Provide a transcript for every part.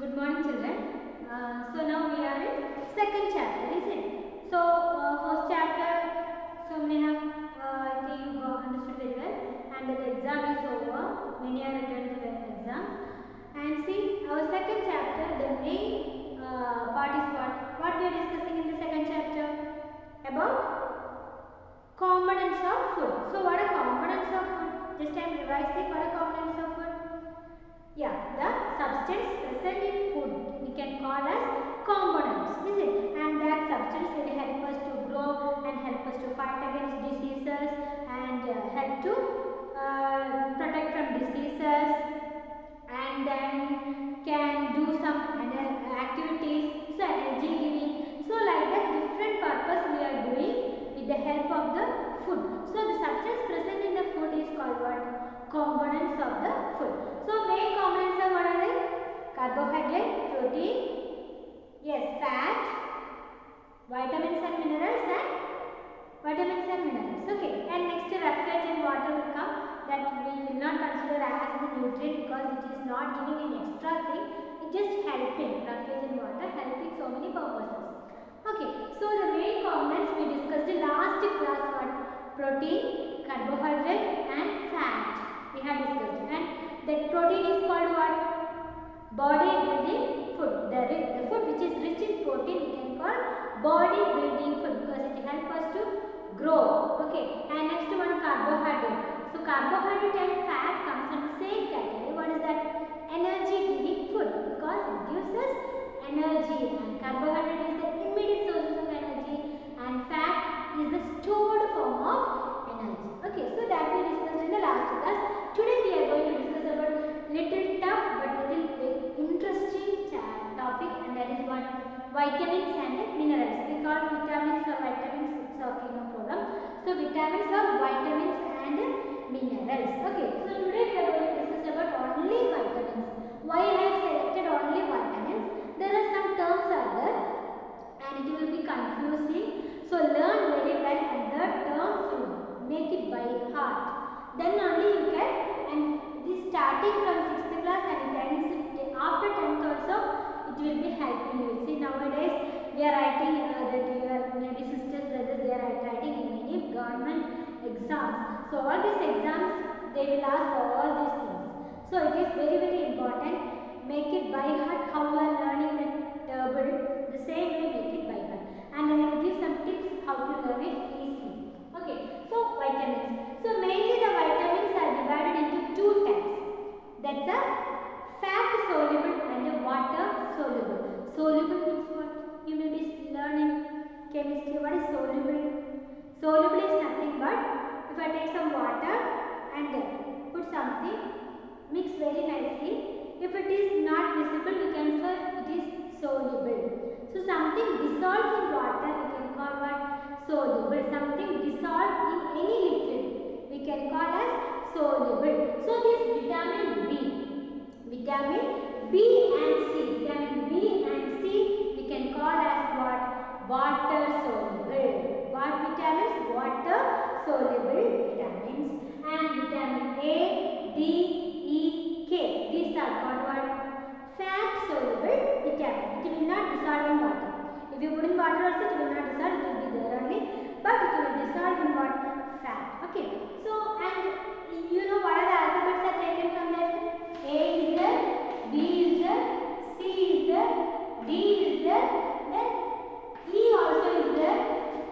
Good morning, children. So now we are in second chapter, is it? So first chapter, so many have I think you understood very well, and the exam is over. Many are returned to the exam. And see, our second chapter, the main part is what we are discussing in the second chapter about components of food. So what are components of food? Just I am revising. What are components of food? Yeah, the substance present in food we can call as components, is it? And that substance will help us to grow and help us to fight against diseases and help to protect from diseases, and then can do some activities, so energy giving. So like that different purpose we are doing with the help of the food. So the substance present in the food is called what? Components of the food. So main components are what are they? Carbohydrate, protein, yes, fat, vitamins and minerals, okay. And next roughage and water will come, that we will not consider as the nutrient because it is not giving an extra thing, it just helping. Roughage and water helping so many purposes. Okay, so the main components we discussed in last class what? Protein, carbohydrate and fat we have discussed, and that protein is called what? Body building food. The food which is rich in protein we can call body building food because it helps us to grow. Okay, and next one carbohydrate. So carbohydrate and fat comes in the same category. What is that? Energy giving food because it gives us energy, and carbohydrate is the immediate source of energy and fat is the stored form of energy. Okay, so that we discussed in the last class. Today we are going to discuss about little tough but little interesting topic, and that is what? Vitamins and minerals. We call vitamins or vitamins, it's okay, no problem. So vitamins or vitamins and minerals. Okay, so today we are going to discuss about only vitamins. Why I have selected only vitamins? There are some terms are there and it will be confusing. So learn very well and the terms you make it by heart. Then only you can, and this starting from 6th class and it ends after 10th also, it will be helping you. See, nowadays we are writing that your maybe sisters, brothers, they are writing in many government exams. So all these exams they will ask all these things. So it is very very important. Make it by heart how you are learning the table. The same way make it by heart. And I will give some tips how to learn it easily. Okay, so vitamins. So mainly the vitamins are divided into two types. That's a fat soluble and a water soluble. Soluble means what? You may be learning chemistry. What is soluble? Soluble is nothing but if I take some water and put something, mix very nicely. If it is not visible, we can say it is soluble. So something dissolved in water we can call what? Soluble. Something dissolved in any liquid we can call as soluble. So this vitamin B and C, vitamin B and C we can call as what? Water soluble. What vitamins? Water soluble vitamins. And vitamin A, D, E, K, these are called what? Fat soluble vitamin. It will not dissolve in water. If you put in water also it will not dissolve, it will be there only, but it will dissolve in what? Fat. Okay, so and you know what are the alphabets are taken from that? A is there, B is there, C is there, D is there, then E also is there,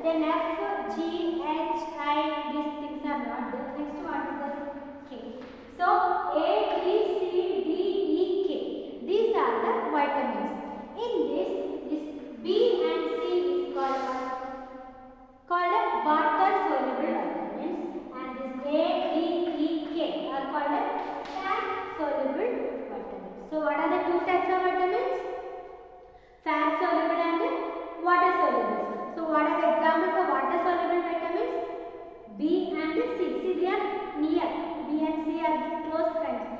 then F, G, H, I, these things are not there. Next what is that? K. So A, B, C, D, E, K. These are the vitamins. In this B and C is called what? Called a water soluble vitamins, and this A, D, E, K are called a fat soluble vitamins. So what are the two types of vitamins? Fat soluble and water soluble. So what are the examples of water soluble vitamins? B and C. See, they are near. B and C are close friends.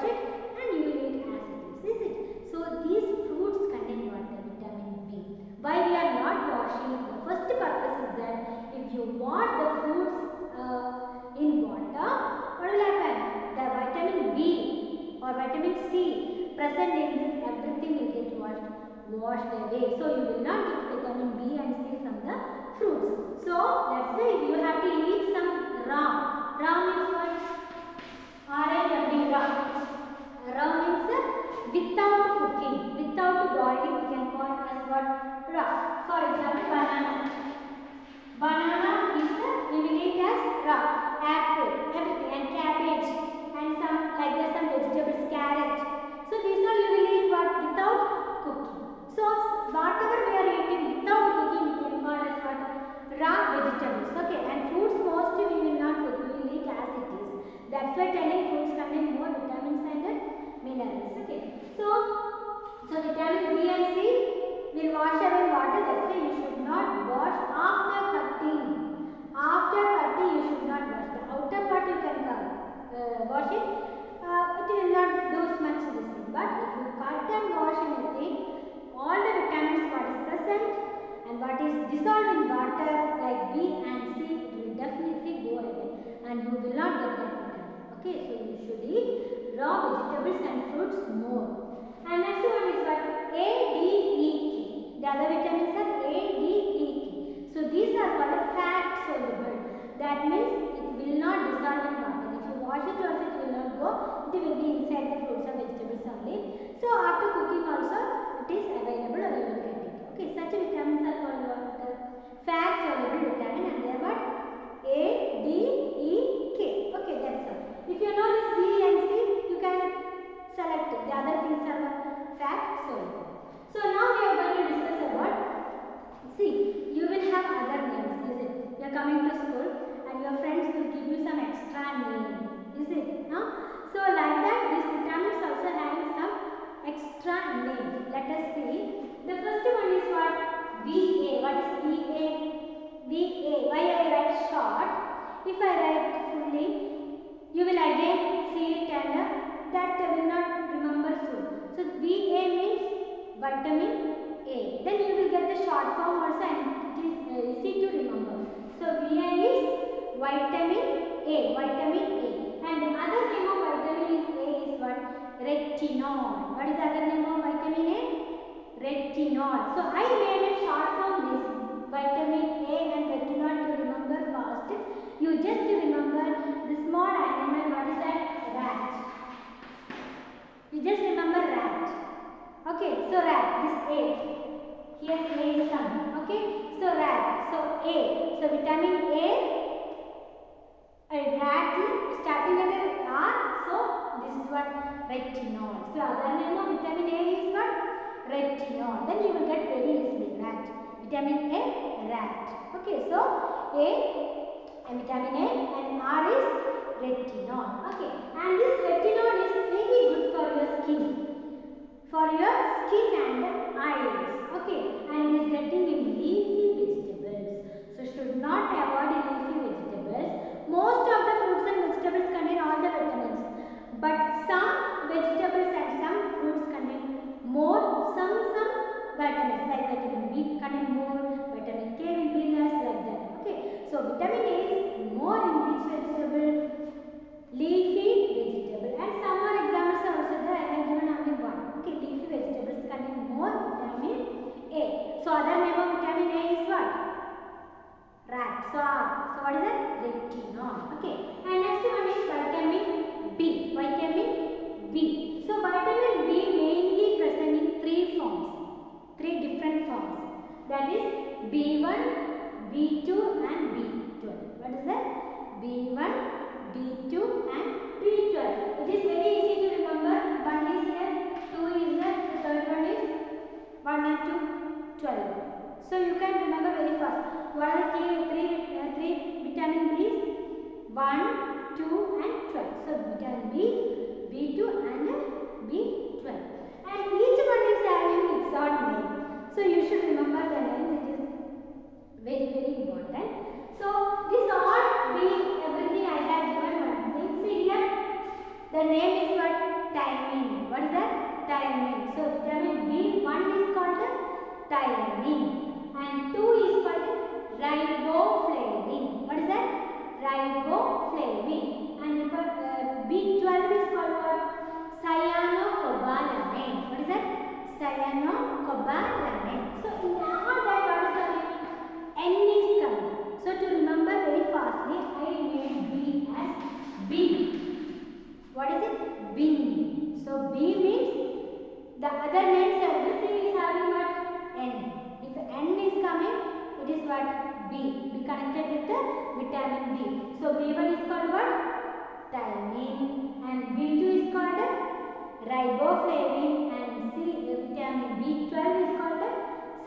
it and you will eat as it is it? So these fruits contain what? The vitamin B. Why we are not washing? The first purpose is that if you wash the fruits in water, what will happen? The vitamin B or vitamin C present in this, everything will get washed away. So you will not get vitamin B and C from the fruits. So that's why you have to eat some raw. Raw means what? R-A-W, raw. Raw means without cooking, without boiling, we can call it as what? Raw. For example, banana. Banana is we will eat as raw. Apple, everything, and cabbage, and some like there's some vegetables, carrot. So these all you will eat what? Without cooking. So whatever we are eating without cooking, we can call as what? Raw vegetables. Okay, and fruits mostly we will not cook, we will eat as it is. That's why telling fruits contain more vitamins and minerals. Okay, so vitamin B and C will wash away water. That's why you should not wash after cutting. After cutting, you should not wash. The outer part you can wash it. It will not do much this thing. But if you cut and wash anything, all the vitamins what is present and what is dissolved in water like B and C, it will definitely go away and you will not get that vitamin. Okay, so you should eat raw vegetables and fruits more. And next one is what? A, D, E, K. The other vitamins are A, D, E, K. So these are called fat soluble. That means it will not dissolve in water. If you wash it also it will not go. It will be inside the fruits and vegetables only. So after cooking also it is available or you will get it. Okay, such vitamins are called what? Fat soluble vitamin and they are what? A, D, E, K. Okay, that's all. If you know this B and C, you can select it. The other things are fat soluble. So now we are going to discuss about, see, you will have other names, is it? You are coming to school and your friends will give you some extra name, is it? No? So like that, these vitamins also having some extra name. Let us see. The first one is what? VA. What is VA? VA. Why I write short? If I write fully, you will again see it and that will not remember soon. So VA means vitamin A. Then you will get the short form also and it is easy to remember. So VA is vitamin A. Vitamin A. And the other name of vitamin A is what? Retinol. What is the other name of vitamin A? Retinol. So I made a short form this vitamin A and retinol to remember fast. You just remember the small animal. What is that? Rat. You just remember rat. Okay, so rat. This A. Here A is coming. Okay, so rat. So A. So vitamin A. Rat starting letter R. So this is what? Retinol. So other name of vitamin A is what? Retinol. Then you will get very easily rat. Vitamin A, rat. Okay, so A and vitamin A and R is retinol. Okay, and this retinol is very good for your skin. For your skin and eyes. Okay, and it is getting in leafy vegetables. So should not avoid leafy vegetables. Most of the fruits and vegetables contain all the vitamins. But some vegetables and some fruits contain more, some vitamins like vitamin B contain more, vitamin K will be less like that. Okay, so vitamin A is more in which vegetable? Leafy vegetable. And some more examples are also there. I have given only one. Okay, leafy vegetables contain more vitamin A. So other name of vitamin A is what? Rat. So what is that? Retinol. Okay, and next one is vitamin B. Vitamin B. So vitamin B mainly present in three forms, three different forms. That is B1, B2 and B12. What is that? B1, B2 and B12. It is very easy to remember. 1 is here, 2 is there, the third one is 1 and 2, 12. So you can remember very fast. What are the three vitamin B's? 1, 2 and 12. So vitamin B, B2 and B12. And each one is having its own name. So you should remember the names. It is very important. So this all be everything I have given one thing. See here, the name is what? thiamine. And 2 is called riboflavin. What is that? Riboflavin. And B12 is called what? Cyanocobalamin. What is that? Cyanocobalamin. So in all that, what is coming? N is coming. So to remember very fastly, I made B as B. What is it? Bing. So B means the other names, everything is having what? N. If N is coming, it is what? B. Be connected with the vitamin B. So B1 is called what? Thiamine. And B2 is called riboflavin. And vitamin B12 is called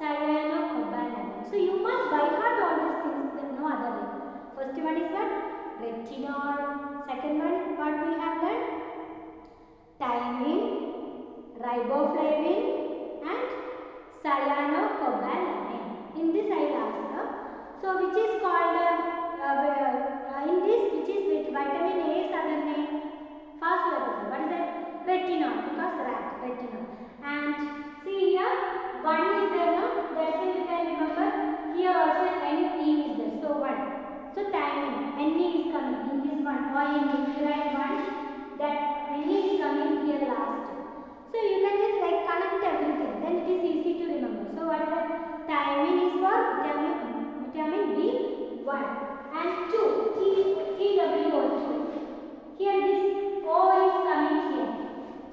cyanocobalamin. So you must by heart all these things, no other way. First one is what? Retinol. Second one, what we have done? Thiamine, riboflavin and cyanocobalamin. In this I will ask her. So which is called, in this which is vitamin A's other name? Fast letter. What is that? Retinol, because retinol. And see here, 1 is there now. That's why you can remember. Here also NE is there. So 1. So thiamine, NE is coming in this one. Why in this? You write 1. That NE is coming here last. So you can just like connect everything. Then it is easy to remember. So what is that? Thiamine is for vitamin B1. And 2. TWO2. Here this O is coming here.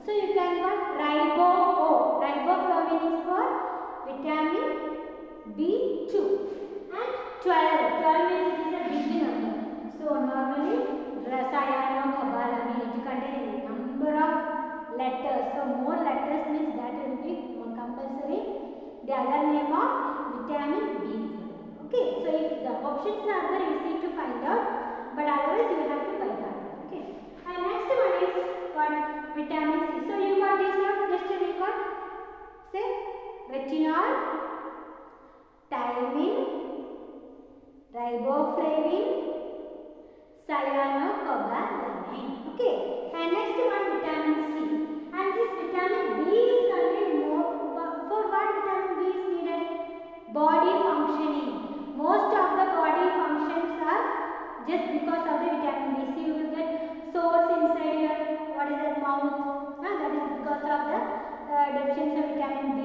So you can got ribo-O. Riboflavin is for vitamin B2. And 12. 12 means it is a big number. So normally cyanocobalamin, it contains a number of letters. So more letters means that will be compulsory. The other name of vitamin B12. Okay. So if the options are there, easy to find out. But otherwise you have to by heart. Okay. And next one is what? Vitamin C. So you got this one. Just recall. Say retinol, thiamine, riboflavin, cyanocobalamin. Okay. And next one, vitamin C. And this vitamin B is contained more. For what vitamin B is needed? Body functioning. Most of the body functions are just because of the vitamin B. So you will get sores inside your, what is that, mouth. That is because of the deficiency of vitamin B.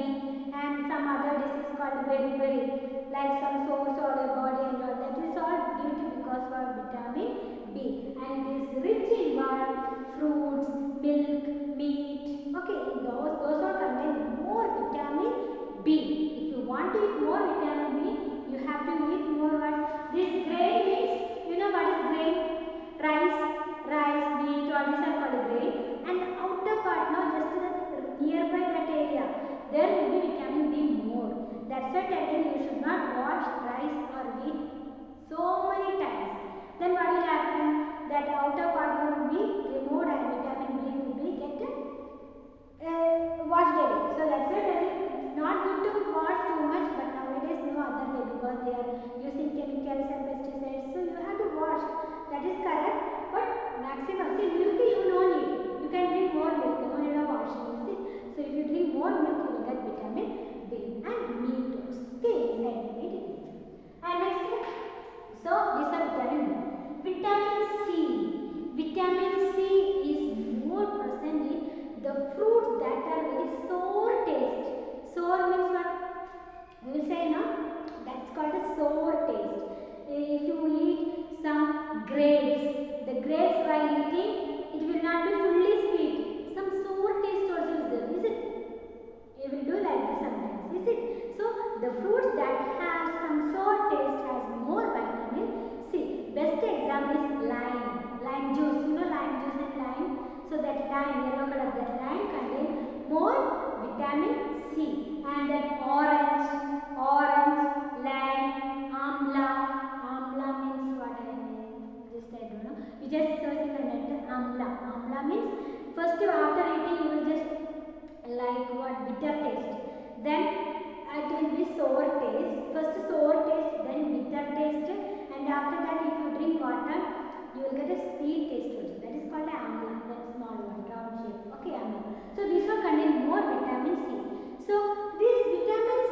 And some other disease called beriberi, like some sores on your body and all. That is all due to because of vitamin B. And it is rich in what? Fruits, milk, meat. Okay, those all contain more vitamin B. If you want to eat more vitamin B, you have to eat more what? This grain means, you know what is grain? Rice, wheat, all these are called grain. And the outer part, now just nearby that area, there will be vitamin B more. That's why telling you should not wash rice or wheat so many times. Then what will happen? That outer part will be removed and vitamin B will be get washed away. So that's why telling it's not good to wash too much, but nowadays no other way because they are using chemicals and pesticides. So you have to wash. That is correct. But maximum, see, milk you don't need. You can drink more milk. You don't need a washing. See? So if you drink more milk, you will get vitamin B and meat also. Okay, inside meat. And next, so these are vitamin B. Vitamin C. Vitamin C is more present in the fruits that are very sour taste. Sour means what? We will say no. That's called a sour taste. If you eat some grapes, the grapes while eating, it will not be fully sweet. Some sour taste also is there, is it? You will do like this sometimes, is it? So the fruits that have some sour taste has more vitamin C. Best example is lime. Lime juice, you know lime juice and lime. So that lime, yellow color, that lime contains more vitamin C. And that orange, lime, amla. Amla means what? I don't know. You just search in the net. Amla. Amla means first after eating you will just like what? Bitter taste. Then it will be sour taste. First sour taste, then bitter taste, and after that if you drink water, you will get a sweet taste also. That is called amla. That small one, round shape. Okay, amla. So these will contain more vitamin C. So this vitamin C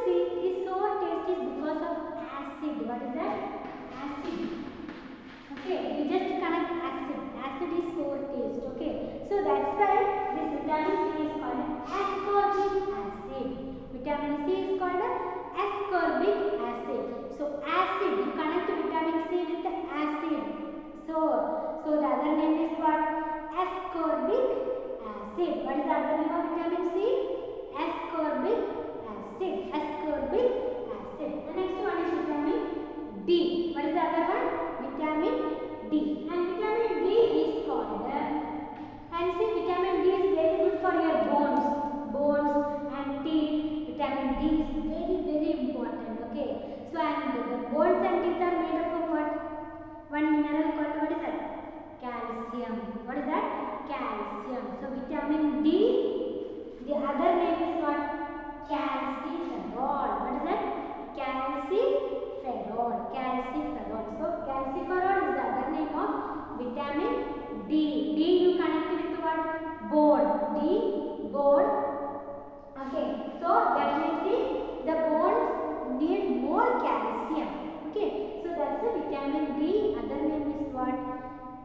is a vitamin D. Other name is what?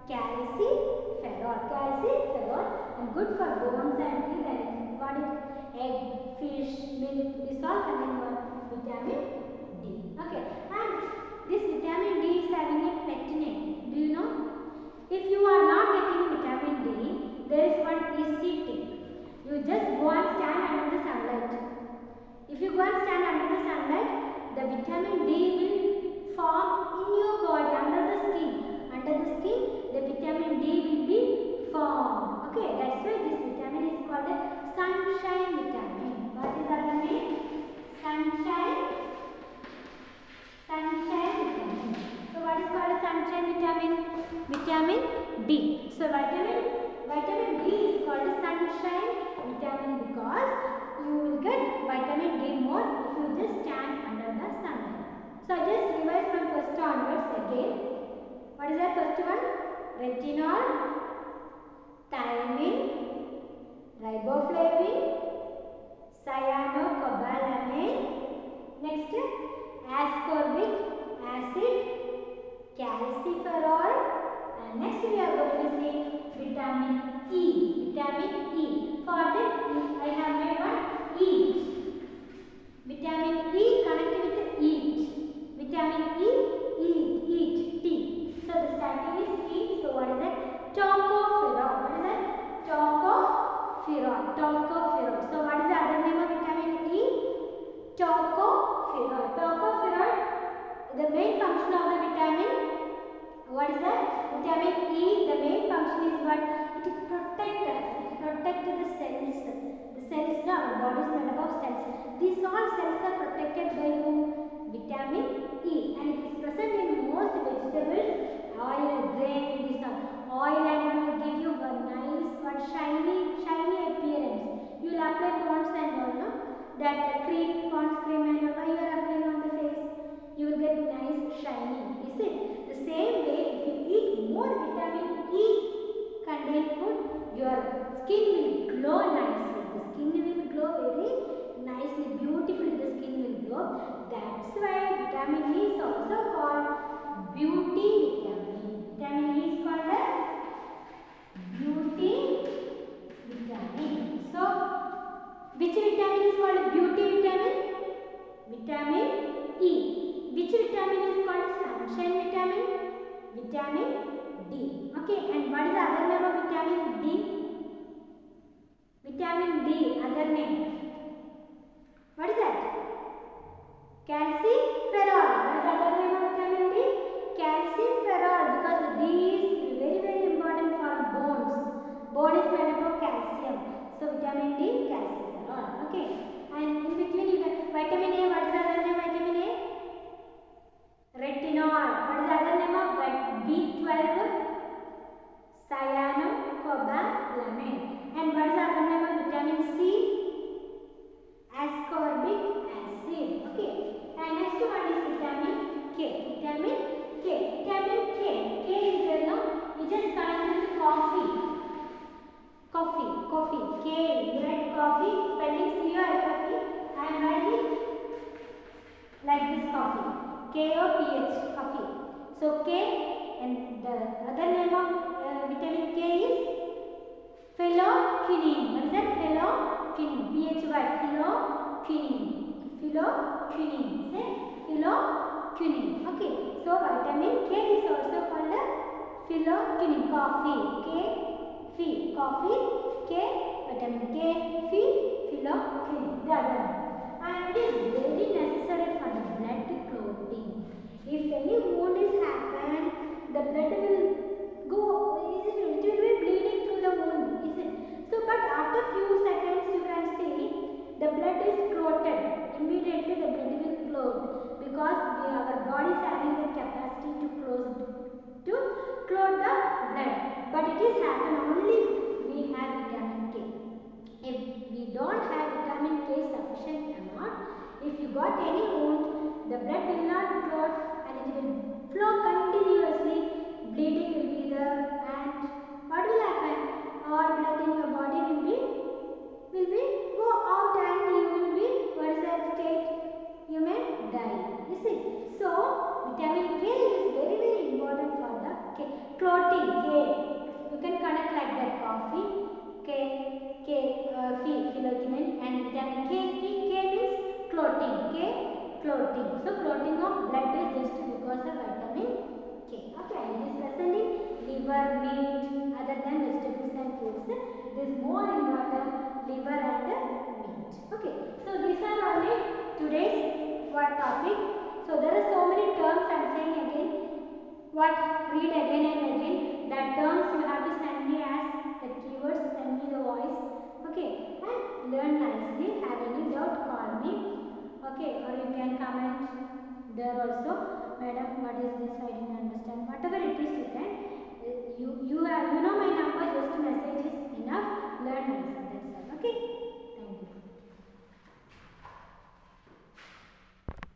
Calciferol. Calciferol, and good for bones and teeth. And what is egg, fish, milk? This all contain what? Vitamin D. Okay. And this vitamin D is having a pet name. Do you know? If you are not getting vitamin D, there is one easy tip. You just go and stand under the sunlight. If you go and stand under the sunlight, the vitamin D will form in your body under the skin. Under the skin, the vitamin D will be formed. Okay, that's why this vitamin is called a sunshine vitamin. What is that name? Sunshine vitamin. So what is called a sunshine vitamin? Vitamin D. So vitamin D is called a sunshine vitamin because you will get vitamin D more if you just stand under the sunlight. So I just revise from first onwards again. What is that first one? Retinol, thiamine, riboflavin, cyanocobalamin, next ascorbic acid, calciferol, and next we are going to see vitamin E. Vitamin E. For that I have made one eat. Vitamin E connected with eat. Vitamin E, eat, T. So the starting is T. So what is that? Tocopherol. What is that? Tocopherol. So what is the other name of vitamin E? Tocopherol. Tocopherol. The main function of the vitamin. What is that? Vitamin E. The main function is what? It protects us. It protects the cells. The cells, our body is made up of cells. These all cells are protected by whom? Vitamin E, and it is present in most vegetables, oil, grain, this oil, and it will give you a nice but shiny appearance. You will apply Pond's and all, no? That cream, Pond's cream and all, you are applying on the face, you will get nice shiny. Is it? The same way, if you eat more vitamin E contained food, your skin will glow nicely. The skin will glow very nicely, beautifully. The skin will glow. That's why vitamin E is also called beauty vitamin. Vitamin E is called a beauty vitamin. So, which vitamin is called a beauty vitamin? Vitamin E. Which vitamin is called sunshine vitamin? Vitamin D. Okay, and what is the other name of vitamin D? Vitamin D, other name. What is that? Calciferol. What is the other name of vitamin D? Calciferol, because the D is very important for bones. Bone is made up of calcium. So vitamin D, calciferol. Okay. And in between you get vitamin A. What is the other name of vitamin A? Retinol. What is the other name of B12? Cyanocobalamin. And what is the other name of vitamin C? Ascorbic acid. Okay. And next one is vitamin K. Vitamin K. Vitamin K. K is there now. You just connect it to coffee. K. You write coffee. Spelling C-O-F-F-E. I am writing like this coffee. K-O-P-H. Coffee. So K, and the other name of vitamin K is phylloquinine. What is that? Phylloquinine. P-H-Y. Phylloquinine. Say phylloquinine. Okay. So vitamin K is also called a phylloquinine. Coffee. K. Vitamin K. Phylloquinine. The other one. And it is very necessary for the blood clotting. If any wound is happened, the blood will go. It will be bleeding through the wound. Is it? So, but after few seconds, you can see the blood is clotted. Immediately, the blood will clot because our body is having the capacity to clot the blood. But it is happen only if we have vitamin K. If we don't have vitamin K sufficient amount, if you got any wound, the blood will not clot and it will flow continuously. Bleeding will be there, and what will happen? All blood in your body will be go out, and you will be, what is that state? You may die. You see. So vitamin K is building of